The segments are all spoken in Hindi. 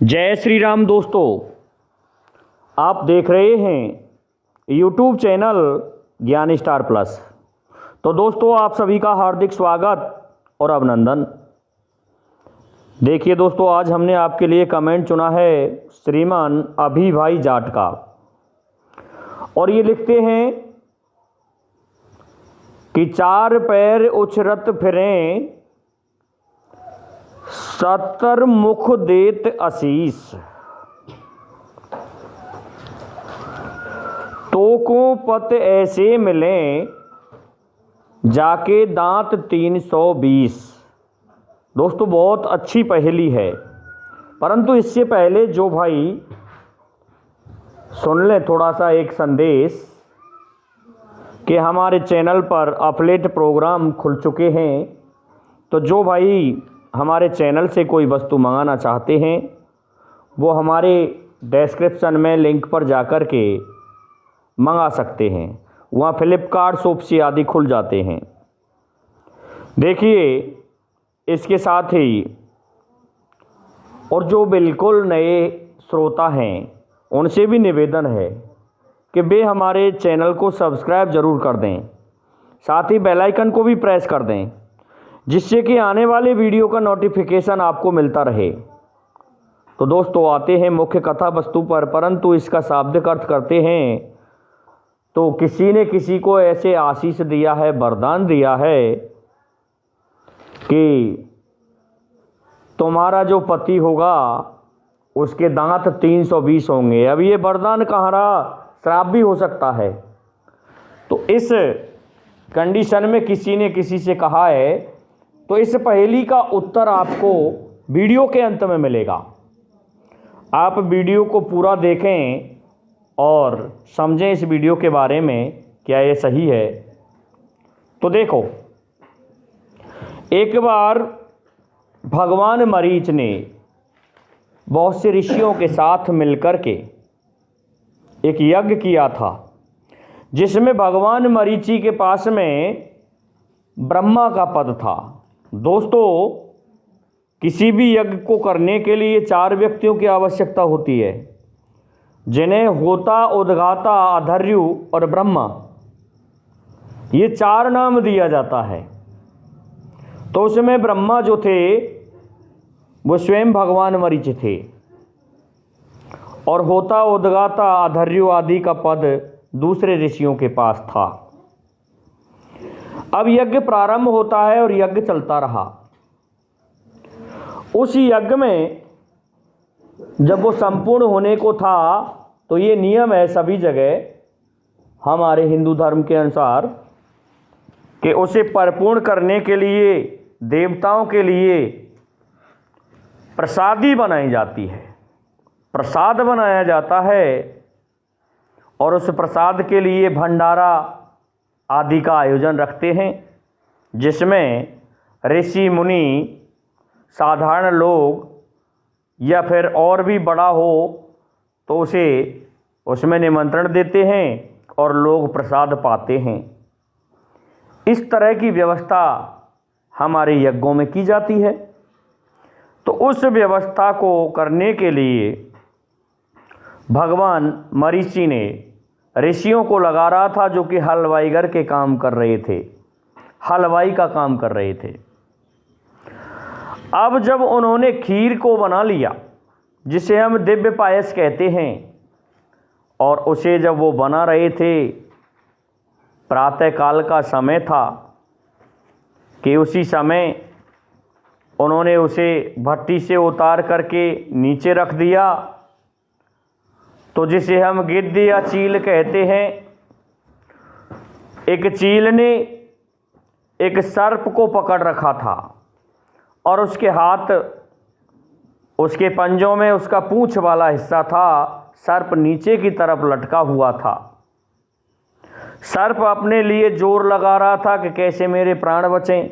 जय श्री राम दोस्तों, आप देख रहे हैं यूट्यूब चैनल ज्ञान स्टार प्लस। तो दोस्तों, आप सभी का हार्दिक स्वागत और अभिनंदन। देखिए दोस्तों, आज हमने आपके लिए कमेंट चुना है श्रीमान अभी भाई जाट का, और ये लिखते हैं कि चार पैर उछरत फिरें, 70 मुख देत आशीष, तोकों पत ऐसे मिलें, जाके दांत 320। दोस्तों, बहुत अच्छी पहेली है, परंतु इससे पहले जो भाई सुन लें थोड़ा सा एक संदेश कि हमारे चैनल पर अफलेट प्रोग्राम खुल चुके हैं। तो जो भाई हमारे चैनल से कोई वस्तु मंगाना चाहते हैं, वो हमारे डिस्क्रिप्शन में लिंक पर जाकर के मंगा सकते हैं। वहाँ फ्लिपकार्ट, शॉप्सी आदि खुल जाते हैं। देखिए, इसके साथ ही और जो बिल्कुल नए श्रोता हैं, उनसे भी निवेदन है कि वे हमारे चैनल को सब्सक्राइब ज़रूर कर दें, साथ ही बेल आइकन को भी प्रेस कर दें, जिससे कि आने वाले वीडियो का नोटिफिकेशन आपको मिलता रहे। तो दोस्तों, आते हैं मुख्य कथा वस्तु पर, परंतु इसका शाब्दिक अर्थ करते हैं। तो किसी ने किसी को ऐसे आशीष दिया है, वरदान दिया है कि तुम्हारा जो पति होगा उसके दांत 320 होंगे। अब ये वरदान कहाँ रहा, श्राप भी हो सकता है। तो इस कंडीशन में किसी ने किसी से कहा है, तो इस पहेली का उत्तर आपको वीडियो के अंत में मिलेगा। आप वीडियो को पूरा देखें और समझें इस वीडियो के बारे में, क्या ये सही है। तो देखो, एक बार भगवान मरीच ने बहुत से ऋषियों के साथ मिलकर के एक यज्ञ किया था, जिसमें भगवान मरीचि के पास में ब्रह्मा का पद था। दोस्तों, किसी भी यज्ञ को करने के लिए 4 व्यक्तियों की आवश्यकता होती है, जिन्हें होता, उद्गाता, अधर्यु और ब्रह्मा, ये 4 नाम दिया जाता है। तो उसमें ब्रह्मा जो थे वो स्वयं भगवान मरीच थे, और होता, उद्गाता, अधर्यु आदि का पद दूसरे ऋषियों के पास था। अब यज्ञ प्रारंभ होता है और यज्ञ चलता रहा। उस यज्ञ में जब वो संपूर्ण होने को था, तो ये नियम है सभी जगह हमारे हिंदू धर्म के अनुसार कि उसे परिपूर्ण करने के लिए देवताओं के लिए प्रसादी बनाई जाती है, प्रसाद बनाया जाता है, और उस प्रसाद के लिए भंडारा आदि का आयोजन रखते हैं, जिसमें ऋषि मुनि, साधारण लोग या फिर और भी बड़ा हो तो उसे उसमें निमंत्रण देते हैं और लोग प्रसाद पाते हैं। इस तरह की व्यवस्था हमारे यज्ञों में की जाती है। तो उस व्यवस्था को करने के लिए भगवान मरीचि ने ऋषियों को लगा रहा था, जो कि हलवाईगर के काम कर रहे थे, हलवाई का काम कर रहे थे। अब जब उन्होंने खीर को बना लिया, जिसे हम दिव्य पायस कहते हैं, और उसे जब वो बना रहे थे, प्रातःकाल का समय था कि उसी समय उन्होंने उसे भट्टी से उतार करके नीचे रख दिया। तो जिसे हम गिद्ध या चील कहते हैं, एक चील ने एक सर्प को पकड़ रखा था, और उसके हाथ, उसके पंजों में उसका पूंछ वाला हिस्सा था। सर्प नीचे की तरफ लटका हुआ था। सर्प अपने लिए जोर लगा रहा था कि कैसे मेरे प्राण बचें,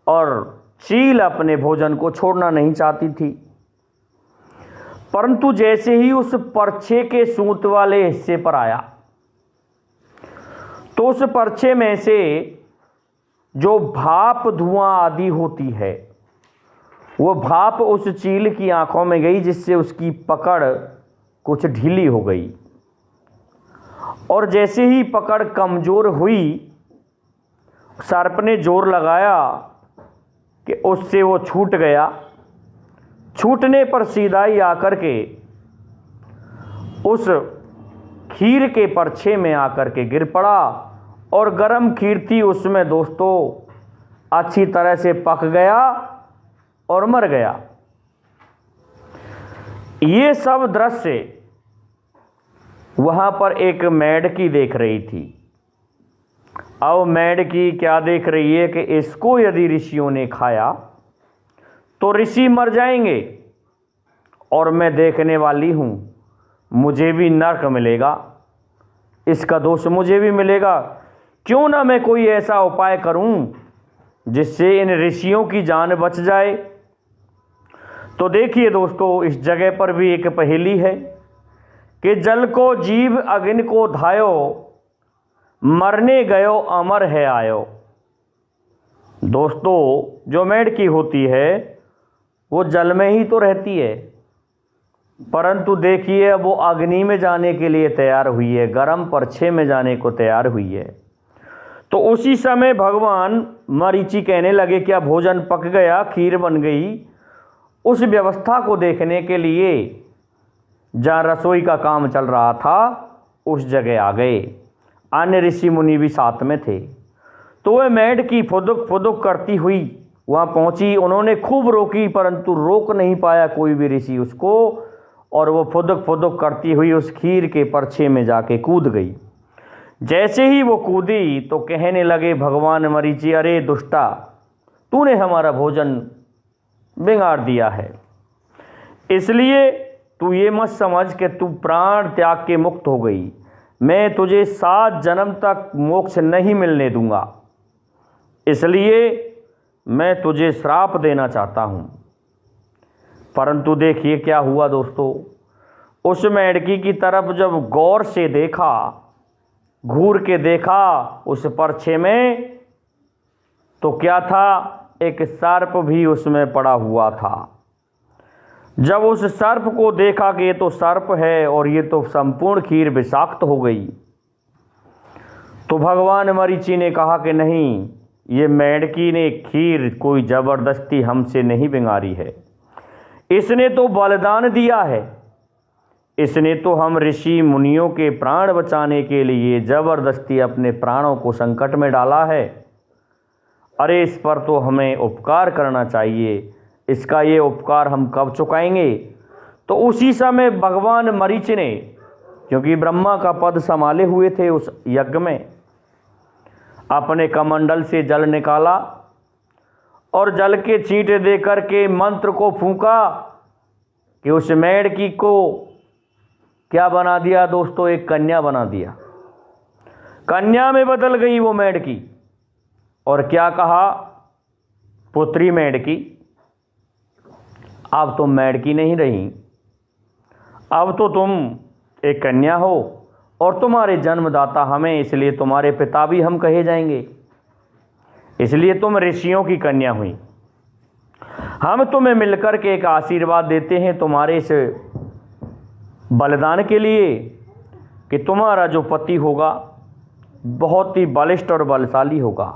और चील अपने भोजन को छोड़ना नहीं चाहती थी। परंतु जैसे ही उस परछे के सूत वाले हिस्से पर आया, तो उस परछे में से जो भाप, धुआं आदि होती है, वो भाप उस चील की आंखों में गई, जिससे उसकी पकड़ कुछ ढीली हो गई। और जैसे ही पकड़ कमज़ोर हुई, सर्प ने जोर लगाया कि उससे वो छूट गया। छूटने पर सीधा ही आकर के उस खीर के परछे में आकर के गिर पड़ा, और गरम खीर थी उसमें दोस्तों अच्छी तरह से पक गया और मर गया। ये सब दृश्य वहां पर एक मेढकी देख रही थी। अब मेढकी क्या देख रही है कि इसको यदि ऋषियों ने खाया तो ऋषि मर जाएंगे, और मैं देखने वाली हूं, मुझे भी नरक मिलेगा, इसका दोष मुझे भी मिलेगा। क्यों ना मैं कोई ऐसा उपाय करूं जिससे इन ऋषियों की जान बच जाए। तो देखिए दोस्तों, इस जगह पर भी एक पहेली है कि जल को जीव अग्नि को धायो, मरने गयो अमर है आयो। दोस्तों, जो मेढकी होती है वो जल में ही तो रहती है, परंतु देखिए वो अग्नि में जाने के लिए तैयार हुई है, गर्म परछे में जाने को तैयार हुई है। तो उसी समय भगवान मरीचि कहने लगे क्या भोजन पक गया, खीर बन गई। उस व्यवस्था को देखने के लिए जहाँ रसोई का काम चल रहा था उस जगह आ गए। अन्य ऋषि मुनि भी साथ में थे। तो वह मेढकी फुदुक फुदुक करती हुई वहाँ पहुँची। उन्होंने खूब रोकी, परंतु रोक नहीं पाया कोई भी ऋषि उसको, और वो फुदुक फुदुक करती हुई उस खीर के परछे में जाके कूद गई। जैसे ही वो कूदी तो कहने लगे भगवान मरीचि, अरे दुष्टा, तूने हमारा भोजन बिगाड़ दिया है, इसलिए तू ये मत समझ कि तू प्राण त्याग के मुक्त हो गई। मैं तुझे 7 जन्म तक मोक्ष नहीं मिलने दूंगा, इसलिए मैं तुझे श्राप देना चाहता हूँ। परंतु देखिए क्या हुआ दोस्तों, उस मेढकी की तरफ जब गौर से देखा, घूर के देखा उस परछे में, तो क्या था, एक सर्प भी उसमें पड़ा हुआ था। जब उस सर्प को देखा कि ये तो सर्प है और ये तो संपूर्ण खीर विषाक्त हो गई, तो भगवान मरीचि ने कहा कि नहीं, ये मेढकी ने खीर कोई जबरदस्ती हमसे नहीं बिगाड़ी है, इसने तो बलिदान दिया है, इसने तो हम ऋषि मुनियों के प्राण बचाने के लिए जबरदस्ती अपने प्राणों को संकट में डाला है। अरे इस पर तो हमें उपकार करना चाहिए, इसका ये उपकार हम कब चुकाएंगे। तो उसी समय भगवान मरीचि ने, क्योंकि ब्रह्मा का पद संभाले हुए थे उस यज्ञ में, अपने कमंडल से जल निकाला और जल के छींटे दे करके मंत्र को फूंका कि उस मेढकी को क्या बना दिया दोस्तों, एक कन्या बना दिया। कन्या में बदल गई वो मेढकी, और क्या कहा, पुत्री मेढकी, अब तुम मेढकी नहीं रही, अब तो तुम एक कन्या हो, और तुम्हारे जन्मदाता हमें, इसलिए तुम्हारे पिता भी हम कहे जाएंगे, इसलिए तुम ऋषियों की कन्या हुई। हम तुम्हें मिलकर के एक आशीर्वाद देते हैं तुम्हारे इस बलिदान के लिए कि तुम्हारा जो पति होगा बहुत ही बलिष्ठ और बलशाली होगा।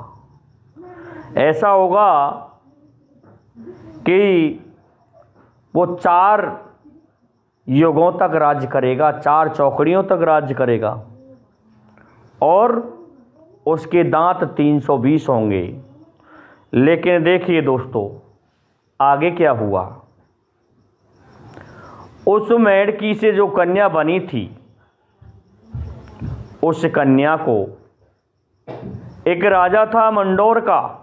ऐसा होगा कि वो 4 युगों तक राज्य करेगा, 4 चौकड़ियों तक राज्य करेगा, और उसके दांत 320 होंगे। लेकिन देखिए दोस्तों, आगे क्या हुआ। उस मेढकी से जो कन्या बनी थी, उस कन्या को एक राजा था मंडोर का,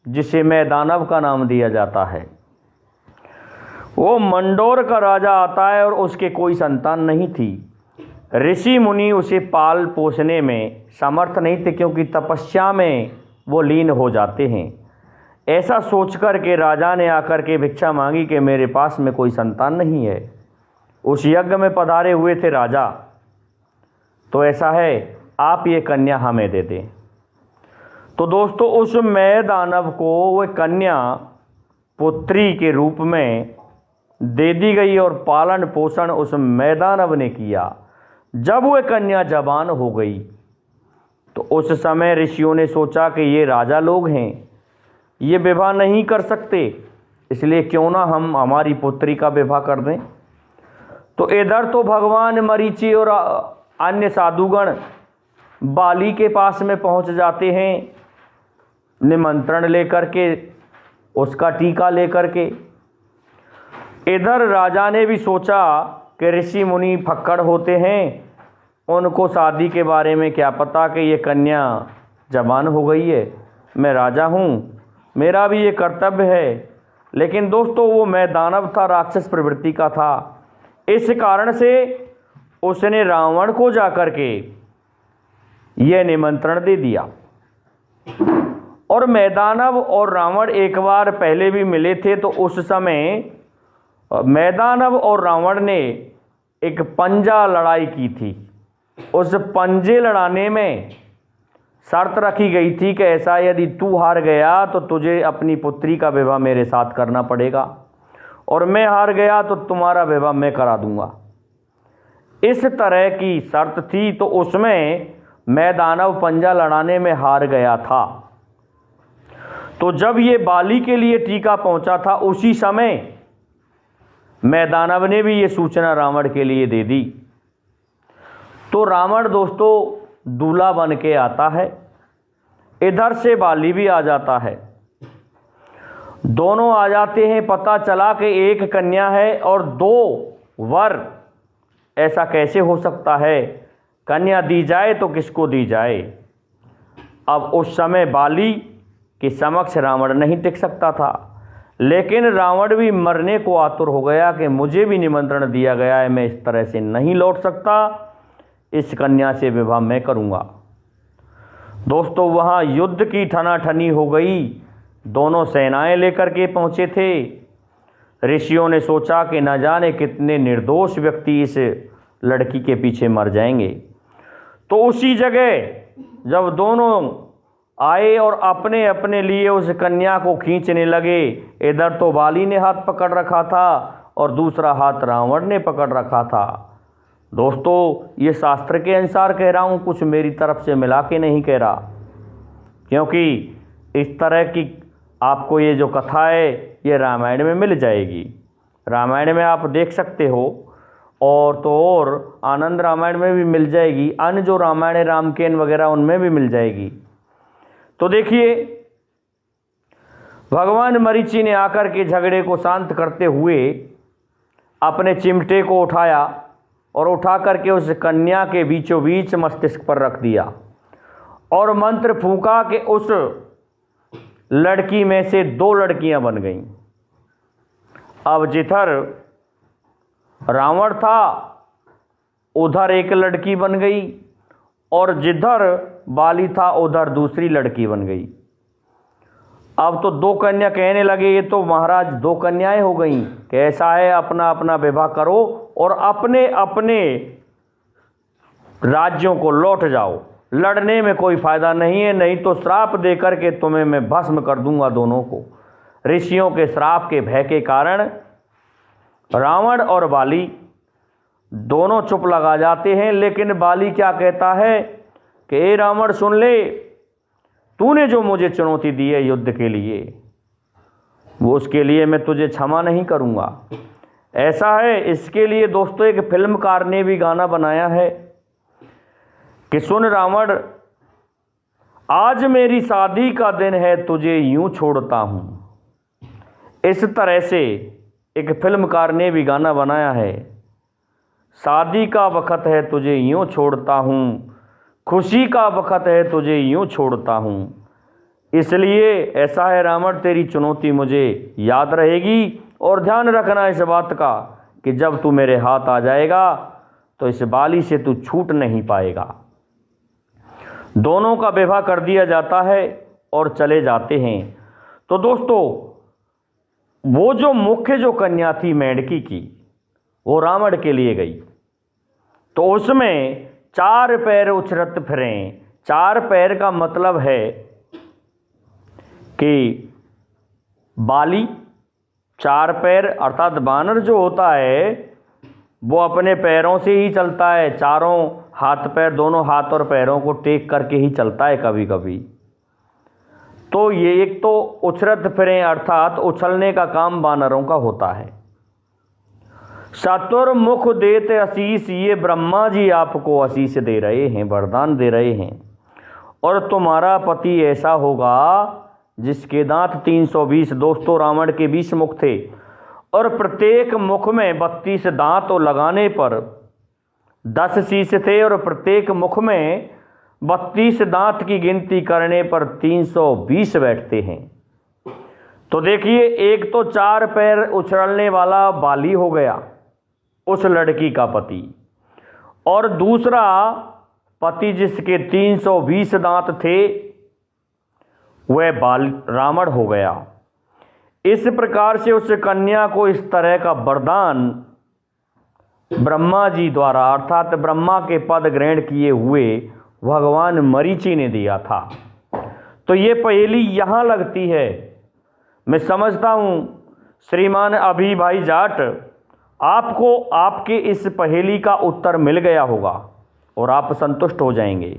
जिसे मैदानव का नाम दिया जाता है। वो मंडोर का राजा आता है और उसके कोई संतान नहीं थी। ऋषि मुनि उसे पाल पोसने में समर्थ नहीं थे, क्योंकि तपस्या में वो लीन हो जाते हैं। ऐसा सोचकर के राजा ने आकर के भिक्षा मांगी कि मेरे पास में कोई संतान नहीं है। उस यज्ञ में पधारे हुए थे राजा, तो ऐसा है आप ये कन्या हमें दे दें। तो दोस्तों, उस मैदानव को वह कन्या पुत्री के रूप में दे दी गई और पालन पोषण उस मैदानव ने किया। जब वह कन्या जवान हो गई तो उस समय ऋषियों ने सोचा कि ये राजा लोग हैं, ये विवाह नहीं कर सकते, इसलिए क्यों ना हम हमारी पुत्री का विवाह कर दें। तो इधर तो भगवान मरीचि और अन्य साधुगण बाली के पास में पहुंच जाते हैं निमंत्रण लेकर के, उसका टीका लेकर के। इधर राजा ने भी सोचा कि ऋषि मुनि फक्कड़ होते हैं, उनको शादी के बारे में क्या पता कि ये कन्या जवान हो गई है, मैं राजा हूँ, मेरा भी ये कर्तव्य है। लेकिन दोस्तों वो मैं दानव था, राक्षस प्रवृत्ति का था, इस कारण से उसने रावण को जाकर के यह निमंत्रण दे दिया। और मैदानव और रावण एक बार पहले भी मिले थे, तो उस समय मैदानव और रावण ने एक पंजा लड़ाई की थी। उस पंजे लड़ाने में शर्त रखी गई थी कि ऐसा यदि तू हार गया तो तुझे अपनी पुत्री का विवाह मेरे साथ करना पड़ेगा, और मैं हार गया तो तुम्हारा विवाह मैं करा दूंगा। इस तरह की शर्त थी। तो उसमें मैदानव पंजा लड़ाने में हार गया था। तो जब ये बाली के लिए टीका पहुंचा था, उसी समय मैदानव ने भी ये सूचना रावण के लिए दे दी। तो रावण दोस्तों दूल्हा बन के आता है, इधर से बाली भी आ जाता है, दोनों आ जाते हैं। पता चला कि एक कन्या है और 2 वर, ऐसा कैसे हो सकता है, कन्या दी जाए तो किसको दी जाए। अब उस समय बाली के समक्ष रावण नहीं टिक सकता था, लेकिन रावण भी मरने को आतुर हो गया कि मुझे भी निमंत्रण दिया गया है, मैं इस तरह से नहीं लौट सकता, इस कन्या से विवाह मैं करूंगा। दोस्तों वहाँ युद्ध की ठनाठनी हो गई, दोनों सेनाएं लेकर के पहुँचे थे। ऋषियों ने सोचा कि न जाने कितने निर्दोष व्यक्ति इस लड़की के पीछे मर जाएंगे। तो उसी जगह जब दोनों आए और अपने अपने लिए उस कन्या को खींचने लगे, इधर तो बाली ने हाथ पकड़ रखा था और दूसरा हाथ रावण ने पकड़ रखा था। दोस्तों ये शास्त्र के अनुसार कह रहा हूँ, कुछ मेरी तरफ से मिला के नहीं कह रहा, क्योंकि इस तरह की आपको ये जो कथा है ये रामायण में मिल जाएगी। रामायण में आप देख सकते हो, और तो और आनंद रामायण में भी मिल जाएगी, अन्य जो रामायण है रामकेन वगैरह उनमें भी मिल जाएगी। तो देखिए भगवान मरीचि ने आकर के झगड़े को शांत करते हुए अपने चिमटे को उठाया और उठा करके उस कन्या के बीचों बीच मस्तिष्क पर रख दिया और मंत्र फूंका कि उस लड़की में से 2 लड़कियां बन गईं। अब जिधर रावण था उधर एक लड़की बन गई और जिधर बाली था उधर दूसरी लड़की बन गई। अब तो 2 कन्या कहने लगे, ये तो महाराज 2 कन्याएं हो गई, कैसा है अपना अपना विवाह करो और अपने अपने राज्यों को लौट जाओ, लड़ने में कोई फायदा नहीं है, नहीं तो श्राप दे करके तुम्हें मैं भस्म कर दूंगा दोनों को। ऋषियों के श्राप के भय के कारण रावण और बाली दोनों चुप लगा जाते हैं। लेकिन बाली क्या कहता है कि ए रावण सुन ले, तूने जो मुझे चुनौती दी है युद्ध के लिए, वो उसके लिए मैं तुझे क्षमा नहीं करूंगा। ऐसा है, इसके लिए दोस्तों एक फिल्मकार ने भी गाना बनाया है कि सुन रावण आज मेरी शादी का दिन है, तुझे यूं छोड़ता हूं। इस तरह से एक फिल्मकार ने भी गाना बनाया है, शादी का वक्त है तुझे यूं छोड़ता हूं, खुशी का वक्त है तुझे यूं छोड़ता हूं। इसलिए ऐसा है रावण, तेरी चुनौती मुझे याद रहेगी और ध्यान रखना इस बात का कि जब तू मेरे हाथ आ जाएगा तो इस बाली से तू छूट नहीं पाएगा। दोनों का विवाह कर दिया जाता है और चले जाते हैं। तो दोस्तों वो जो मुख्य जो कन्या थी मेंढकी की, वो रावण के लिए गई, तो उसमें 4 पैर उछरत फिरें। 4 पैर का मतलब है कि बाली, 4 पैर अर्थात बानर जो होता है वो अपने पैरों से ही चलता है, चारों हाथ पैर, दोनों हाथ और पैरों को टेक करके ही चलता है कभी कभी। तो ये एक तो उछरत फिरें अर्थात उछलने का काम बानरों का होता है। चतुर्मुख देते आशीष, ये ब्रह्मा जी आपको आशीष दे रहे हैं, वरदान दे रहे हैं। और तुम्हारा पति ऐसा होगा जिसके दांत 320, दोस्तों रावण के 20 मुख थे और प्रत्येक मुख में 32 दांत और लगाने पर 10 शीश थे और प्रत्येक मुख में 32 दांत की गिनती करने पर 320 बैठते हैं। तो देखिए, एक तो 4 पैर उछलने वाला बाली हो गया उस लड़की का पति, और दूसरा पति जिसके 320 दांत थे वह रावण हो गया। इस प्रकार से उस कन्या को इस तरह का वरदान ब्रह्मा जी द्वारा अर्थात ब्रह्मा के पद ग्रहण किए हुए भगवान मरीचि ने दिया था। तो ये पहेली यहाँ लगती है। मैं समझता हूँ श्रीमान अभी भाई जाट, आपको आपके इस पहेली का उत्तर मिल गया होगा और आप संतुष्ट हो जाएंगे।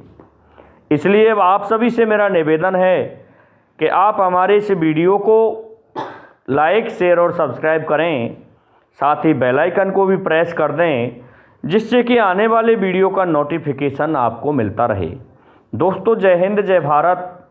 इसलिए अब आप सभी से मेरा निवेदन है कि आप हमारे इस वीडियो को लाइक, शेयर और सब्सक्राइब करें, साथ ही बेल आइकन को भी प्रेस कर दें, जिससे कि आने वाले वीडियो का नोटिफिकेशन आपको मिलता रहे। दोस्तों जय हिंद, जय भारत।